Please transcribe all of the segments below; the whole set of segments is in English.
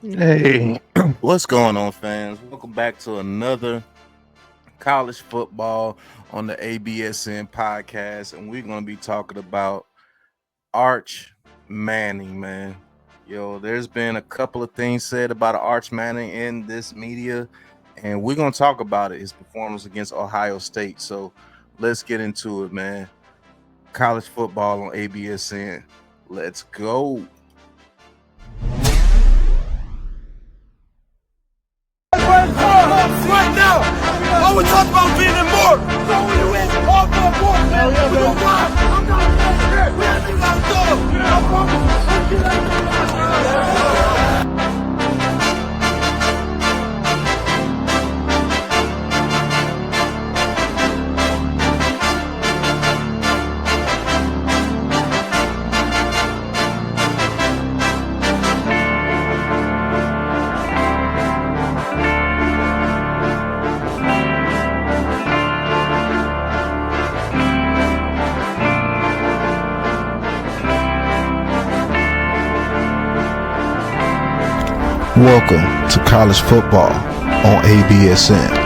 Hey, what's going on, fans? Welcome back to another college football on the ABSN podcast, and we're going to be talking about Arch Manning, man. Yo, there's been a couple of things said about Arch Manning in this media, and we're going to talk about it, his performance against Ohio State. So let's get into it, man. College football on ABSN. Let's go. Right now, all we talk about being immortal. So when you in, all for immortal, man. We gon' ride. I'm not we ain't got to go. Welcome to college football on ABSN.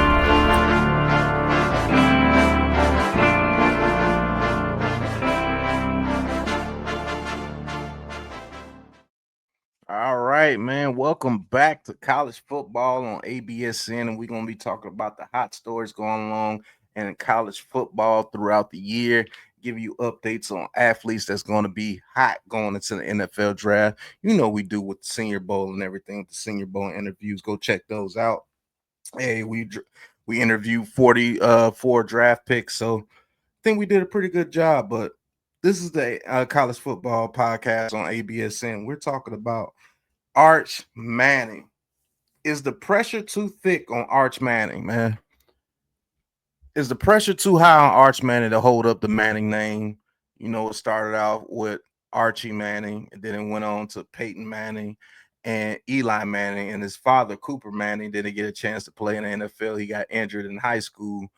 All right, man. Welcome back to college football on ABSN. And we're going to be talking about the hot stories going along in college football throughout the year. Give you updates on athletes that's going to be hot going into the NFL draft. You know, we do with the Senior Bowl and everything, with the Senior Bowl interviews. Go check those out. Hey, we interviewed 44 draft picks. So I think we did a pretty good job. But this is the college football podcast on ABSN. We're talking about Arch Manning. Is the pressure too thick on Arch Manning, man? Is the pressure too high on Arch Manning to hold up the Manning name? You know, it started out with Archie Manning, and then it went on to Peyton Manning and Eli Manning, and his father, Cooper Manning, didn't get a chance to play in the NFL. He got injured in high school.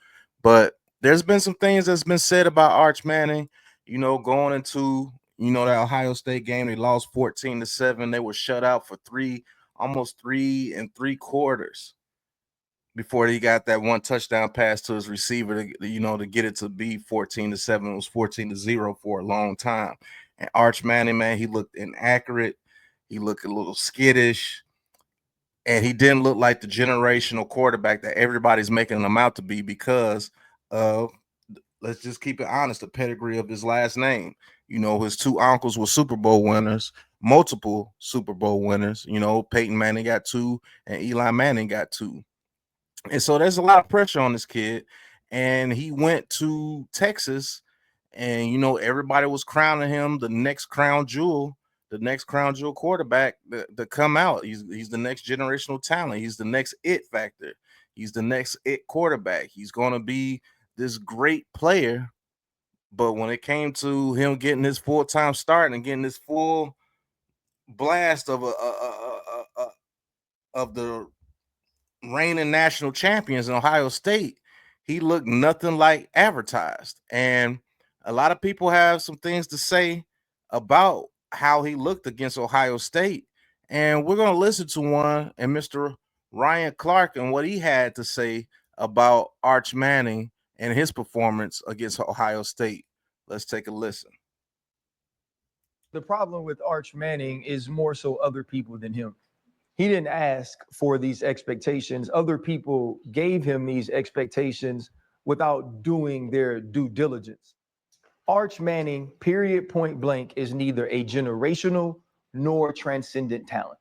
But there's been some things that's been said about Arch Manning, you know, going into, you know, that Ohio State game. They lost 14-7. They were shut out for almost 3 3/4 before he got that one touchdown pass to his receiver to, you know, to get it to be 14-7. It was 14-0 for a long time. And Arch Manning, man, he looked inaccurate. He looked a little skittish. And he didn't look like the generational quarterback that everybody's making him out to be because of, let's just keep it honest, the pedigree of his last name. You know, his two uncles were Super Bowl winners, multiple Super Bowl winners. You know, Peyton Manning got 2 and Eli Manning got 2. And so there's a lot of pressure on this kid. And he went to Texas, and you know, everybody was crowning him the next crown jewel quarterback to come out. He's the next generational talent. He's the next it factor. He's the next it quarterback. He's gonna be this great player. But when it came to him getting his full-time start and getting this full blast of the reigning national champions in Ohio State, he looked nothing like advertised. And a lot of people have some things to say about how he looked against Ohio State. And we're going to listen to one and Mr. Ryan Clark and what he had to say about Arch Manning and his performance against Ohio State. Let's take a listen. The problem with Arch Manning is more so other people than him. He didn't ask for these expectations. Other people gave him these expectations without doing their due diligence. Arch Manning, period, point blank, is neither a generational nor transcendent talent.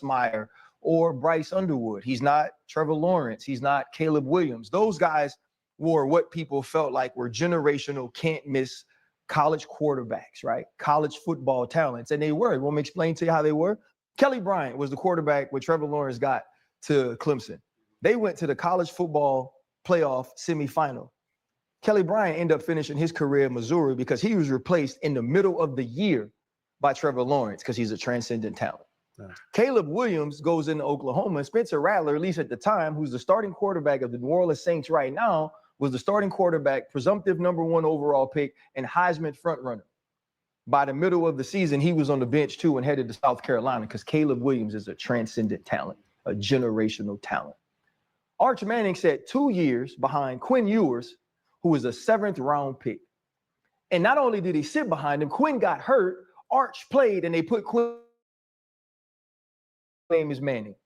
Meyer or Bryce Underwood. He's not Trevor Lawrence. He's not Caleb Williams. Those guys were what people felt like were generational, can't miss college quarterbacks, right? College football talents. And they were. Want me to explain to you how they were? Kelly Bryant was the quarterback where Trevor Lawrence got to Clemson. They went to the college football playoff semifinal. Kelly Bryant ended up finishing his career in Missouri because he was replaced in the middle of the year by Trevor Lawrence because he's a transcendent talent. Caleb Williams goes into Oklahoma, and Spencer Rattler, at least at the time, who's the starting quarterback of the New Orleans Saints right now, was the starting quarterback, presumptive #1 overall pick, and Heisman frontrunner. By the middle of the season, he was on the bench too and headed to South Carolina because Caleb Williams is a transcendent talent, a generational talent. Arch Manning sat 2 years behind Quinn Ewers, who was a 7th round pick. And not only did he sit behind him, Quinn got hurt, Arch played, and they put Quinn. Name is Manning.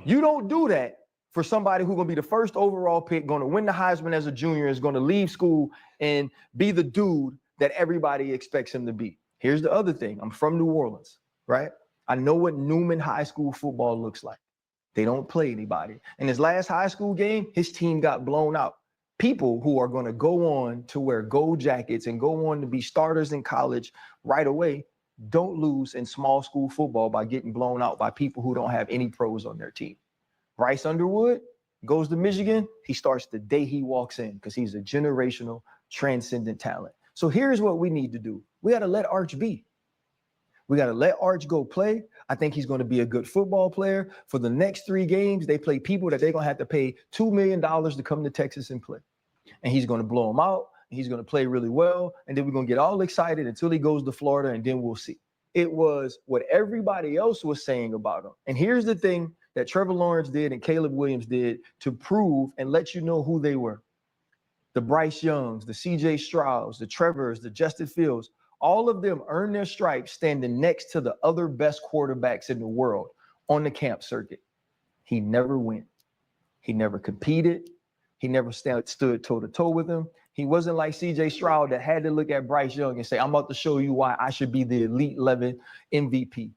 You don't do that for somebody who's going to be the first overall pick, going to win the Heisman as a junior, is going to leave school and be the dude that everybody expects him to be. Here's the other thing. I'm from New Orleans, right? I know what Newman High School football looks like. They don't play anybody. In his last high school game, his team got blown out. People who are going to go on to wear gold jackets and go on to be starters in college right away don't lose in small school football by getting blown out by people who don't have any pros on their team. Bryce Underwood goes to Michigan. He starts the day he walks in because he's a generational, transcendent talent. So here's what we need to do. We got to let Arch be. We got to let Arch go play. I think he's going to be a good football player. For the next 3 games, they play people that they're going to have to pay $2 million to come to Texas and play. And he's going to blow them out. He's going to play really well. And then we're going to get all excited until he goes to Florida, and then we'll see. It was what everybody else was saying about him. And here's the thing that Trevor Lawrence did and Caleb Williams did to prove and let you know who they were. The Bryce Youngs, the CJ Strouds, the Trevors, the Justin Fields, all of them earned their stripes standing next to the other best quarterbacks in the world on the camp circuit. He never went. He never competed. He never stood toe-to-toe with him. He wasn't like CJ Stroud that had to look at Bryce Young and say, I'm about to show you why I should be the Elite 11 MVP.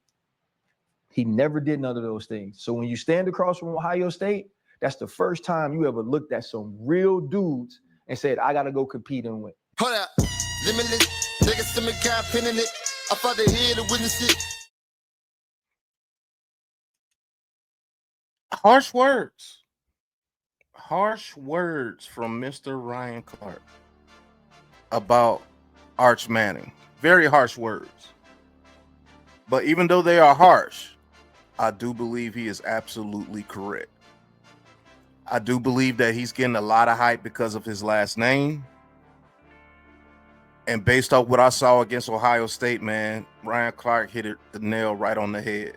He never did none of those things. So when you stand across from Ohio State, that's the first time you ever looked at some real dudes and said, I got to go compete and win. Hold up. Limitless. Niggas to me can't pinning it. I fought to hear to witness it. Harsh words. Harsh words from Mr. Ryan Clark about Arch Manning. Very harsh words. But even though they are harsh, I do believe he is absolutely correct. I do believe that he's getting a lot of hype because of his last name. And based off what I saw against Ohio State, man, Ryan Clark hit the nail right on the head.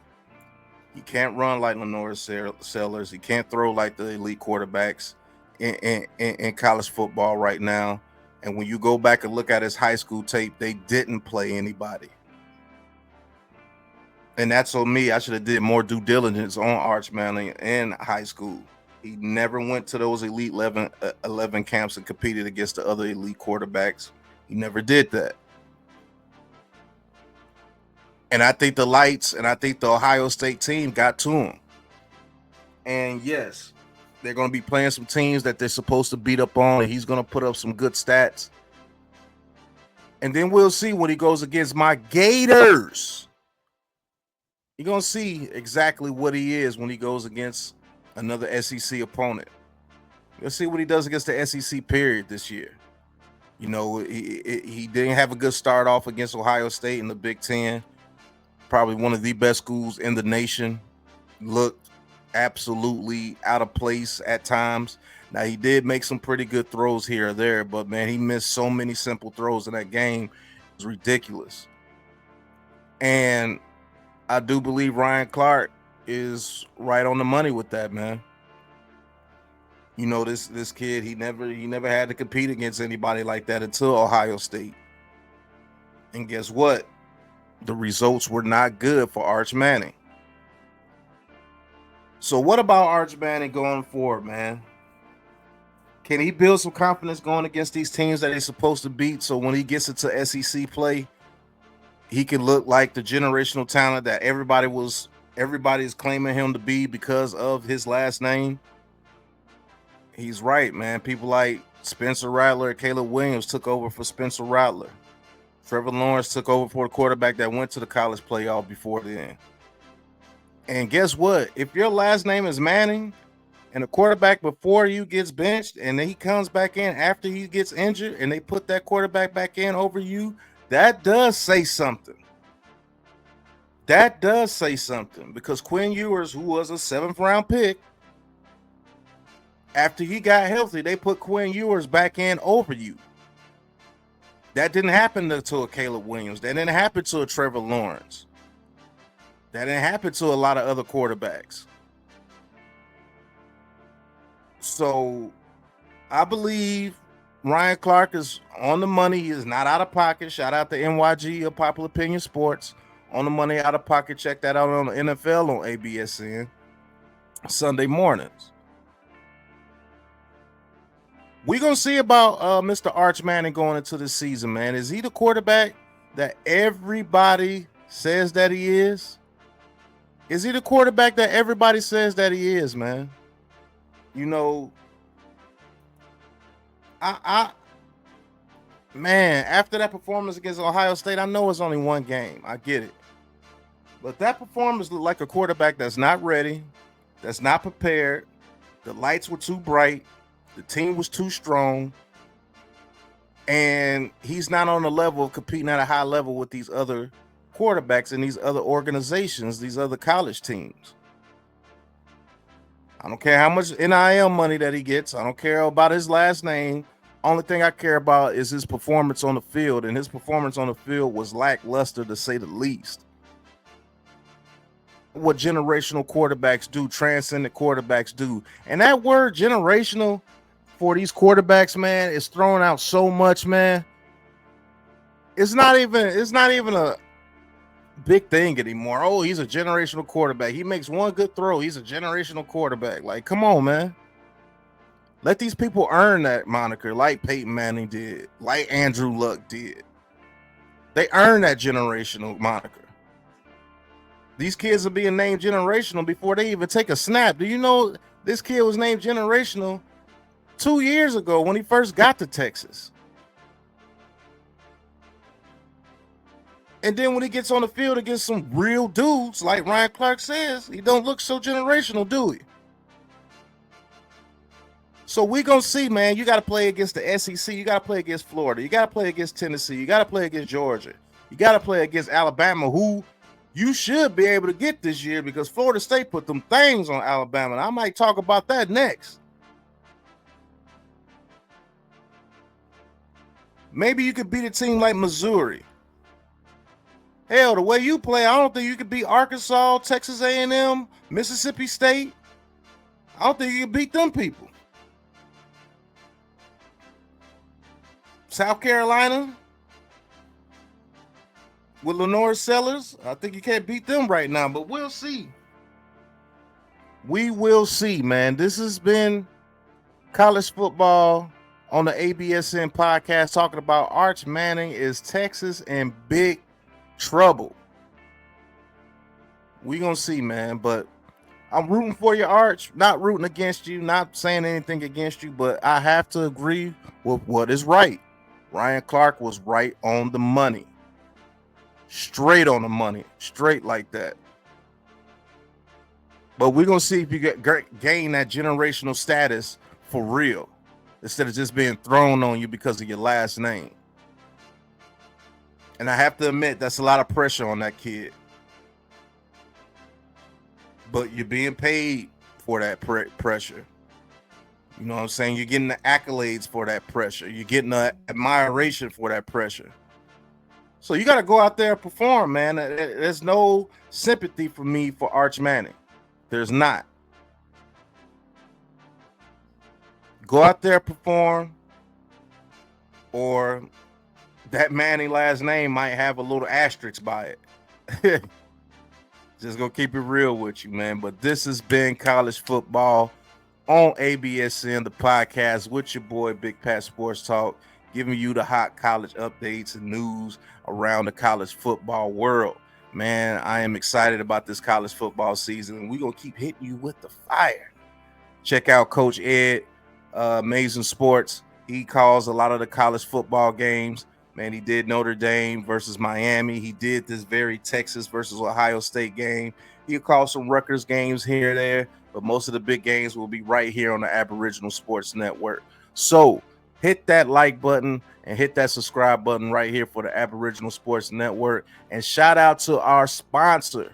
He can't run like Lenore Sellers. He can't throw like the elite quarterbacks in college football right now. And when you go back and look at his high school tape, they didn't play anybody. And that's on me. I should have did more due diligence on Arch Manning in high school. He never went to those elite 11 camps and competed against the other elite quarterbacks. He never did that. And I think the lights and I think the Ohio State team got to him. And yes, they're going to be playing some teams that they're supposed to beat up on, and he's going to put up some good stats. And then we'll see when he goes against my Gators. You're going to see exactly what he is when he goes against another SEC opponent. You'll see what he does against the SEC period this year. You know, he didn't have a good start off against Ohio State in the Big Ten. Probably one of the best schools in the nation. Looked absolutely out of place at times. Now, he did make some pretty good throws here or there, but, man, he missed so many simple throws in that game. It was ridiculous. And I do believe Ryan Clark is right on the money with that, man. You know, this kid, he never had to compete against anybody like that until Ohio State. And guess what? The results were not good for Arch Manning. So what about Arch Manning going forward, man? Can he build some confidence going against these teams that he's supposed to beat, so when he gets into SEC play, he can look like the generational talent that everybody's claiming him to be because of his last name? He's right, man. People like Spencer Rattler and Caleb Williams took over for Spencer Rattler. Trevor Lawrence took over for the quarterback that went to the college playoff before then. And guess what? If your last name is Manning and the quarterback before you gets benched and then he comes back in after he gets injured and they put that quarterback back in over you, that does say something. That does say something, because Quinn Ewers, who was a 7th round pick, after he got healthy, they put Quinn Ewers back in over you. That didn't happen to a Caleb Williams. That didn't happen to a Trevor Lawrence. That didn't happen to a lot of other quarterbacks. So I believe Ryan Clark is on the money. He is not out of pocket. Shout out to NYG of Popular Opinion Sports. On the money, out of pocket. Check that out on the NFL on ABSN Sunday mornings. We're going to see about Mr. Arch Manning going into the season, man. Is he the quarterback that everybody says that he is? Is he the quarterback that everybody says that he is, man? You know, man, after that performance against Ohio State, I know it's only one game. I get it. But that performance looked like a quarterback that's not ready, that's not prepared. The lights were too bright. The team was too strong. And he's not on the level of competing at a high level with these other quarterbacks and these other organizations, these other college teams. I don't care how much NIL money that he gets. I don't care about his last name. Only thing I care about is his performance on the field, and his performance on the field was lackluster, to say the least. What generational quarterbacks do, transcendent quarterbacks do. And that word generational for these quarterbacks, man, is thrown out so much, man. It's not even a big thing anymore. Oh, he's a generational quarterback. He makes one good throw. He's a generational quarterback. Like, come on, man. Let these people earn that moniker like Peyton Manning did, like Andrew Luck did. They earn that generational moniker. These kids are being named generational before they even take a snap. Do you know this kid was named generational 2 years ago when he first got to Texas? And then when he gets on the field against some real dudes, like Ryan Clark says, he don't look so generational, do he? So we're going to see, man. You got to play against the SEC. You got to play against Florida. You got to play against Tennessee. You got to play against Georgia. You got to play against Alabama, who you should be able to get this year because Florida State put them things on Alabama. And I might talk about that next. Maybe you could beat a team like Missouri. Hell, the way you play, I don't think you could beat Arkansas, Texas A&M, Mississippi State. I don't think you can beat them people. South Carolina with Lenore Sellers, I think you can't beat them right now, but we'll see. We will see, man. This has been college football on the ABSN podcast talking about Arch Manning is Texas in big trouble. We're going to see, man, but I'm rooting for you, Arch. Not rooting against you, not saying anything against you, but I have to agree with what is right. Ryan Clark was right on the money. Straight on the money. Straight like that. But we're going to see if you gain that generational status for real, instead of just being thrown on you because of your last name. And I have to admit, that's a lot of pressure on that kid. But you're being paid for that pressure. You know what I'm saying? You're getting the accolades for that pressure. You're getting the admiration for that pressure. So you got to go out there and perform, man. There's no sympathy for me for Arch Manning. There's not. Go out there, perform, or that Manning last name might have a little asterisk by it. Just gonna keep it real with you, man. But this has been college football on ABSN, the podcast with your boy Big Pat Sports Talk, giving you the hot college updates and news around the college football world. Man, I am excited about this college football season, and we're gonna keep hitting you with the fire. Check out Coach Ed, Amazing Sports. He calls a lot of the college football games. Man, he did Notre Dame versus Miami. He did this very Texas versus Ohio State game. He'll call some Rutgers games here and there, but most of the big games will be right here on the Aboriginal Sports Network. So hit that like button and hit that subscribe button right here for the Aboriginal Sports Network. And shout out to our sponsor,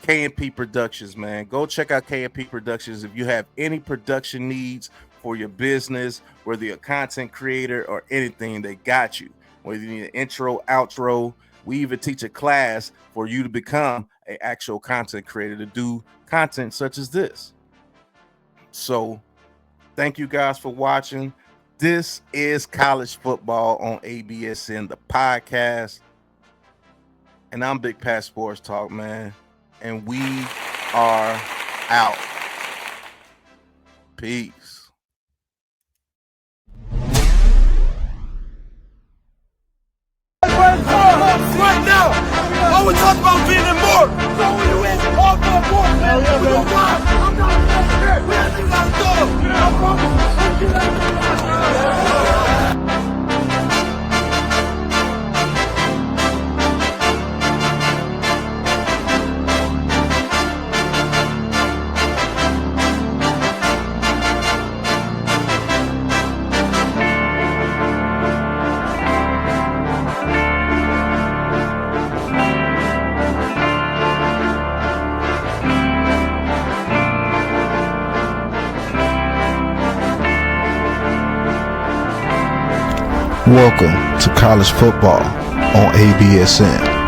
K&P Productions, man. Go check out K&P Productions if you have any production needs for your business, whether you're a content creator or anything, they got you. Whether you need an intro, outro, we even teach a class for you to become an actual content creator to do content such as this. So thank you guys for watching. This is College Football on ABSN, the podcast. And I'm Big Pat Sports Talk, man. And we are out. Peace. Right now, all we talk about being immortal. So when you win, all for a board, man. We gon' ride. I'm not scared. We ain't even got dog. I promise. Welcome to College Football on ABSN.